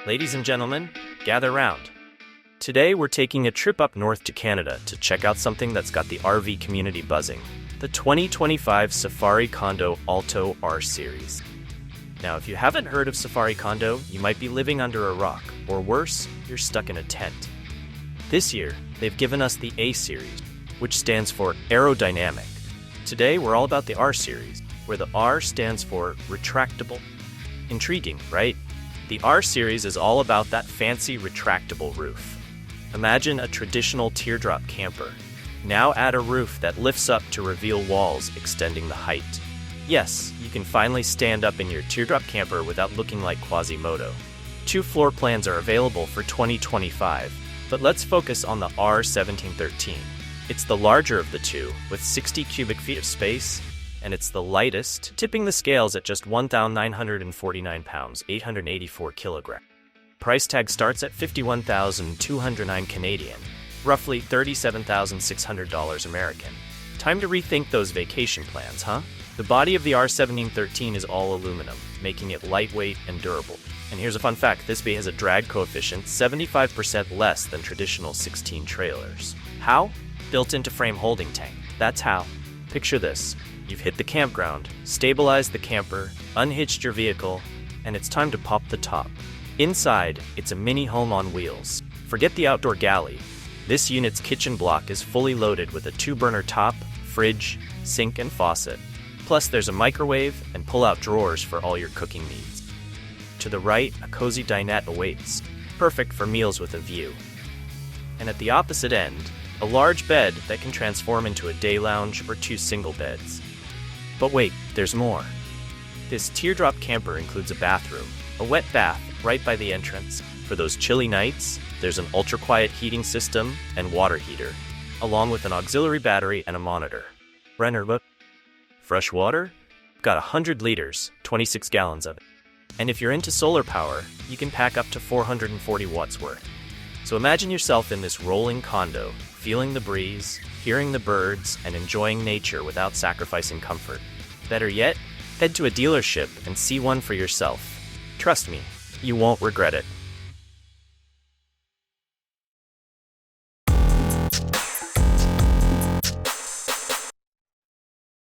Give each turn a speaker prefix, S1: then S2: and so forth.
S1: Ladies and gentlemen, gather round. Today we're taking a trip up north to Canada to check out something that's got the RV community buzzing, the 2025 Safari Condo Alto R-Series. Now, if you haven't heard of Safari Condo, you might be living under a rock, or worse, you're stuck in a tent. This year, they've given us the A-Series, which stands for aerodynamic. Today, we're all about the R-Series, where the R stands for retractable. Intriguing, right? The R-Series is all about that fancy retractable roof. Imagine a traditional teardrop camper. Now add a roof that lifts up to reveal walls extending the height. Yes, you can finally stand up in your teardrop camper without looking like Quasimodo. 2 floor plans are available for 2025, but let's focus on the R1713. It's the larger of the two, with 60 cubic feet of space, and it's the lightest, tipping the scales at just 1,949 pounds, 884 kilograms. Price tag starts at $51,209 Canadian, roughly $37,600 American. Time to rethink those vacation plans, huh? The body of the R1713 is all aluminum, making it lightweight and durable. And here's a fun fact, this bay has a drag coefficient 75% less than traditional 16 trailers. How? Built-into frame holding tank. That's how. Picture this. You've hit the campground, stabilized the camper, unhitched your vehicle, and it's time to pop the top. Inside, it's a mini home on wheels. Forget the outdoor galley. This unit's kitchen block is fully loaded with a 2-burner top, fridge, sink, and faucet. Plus, there's a microwave and pull-out drawers for all your cooking needs. To the right, a cozy dinette awaits, perfect for meals with a view. And at the opposite end, a large bed that can transform into a day lounge or 2 single beds. But wait, there's more. This teardrop camper includes a bathroom, a wet bath right by the entrance. For those chilly nights, there's an ultra-quiet heating system and water heater, along with an auxiliary battery and a monitor. Brenner, look. Fresh water? Got 100 liters, 26 gallons of it. And if you're into solar power, you can pack up to 440 watts worth. So imagine yourself in this rolling condo, feeling the breeze, hearing the birds, and enjoying nature without sacrificing comfort. Better yet, head to a dealership and see one for yourself. Trust me, you won't regret it.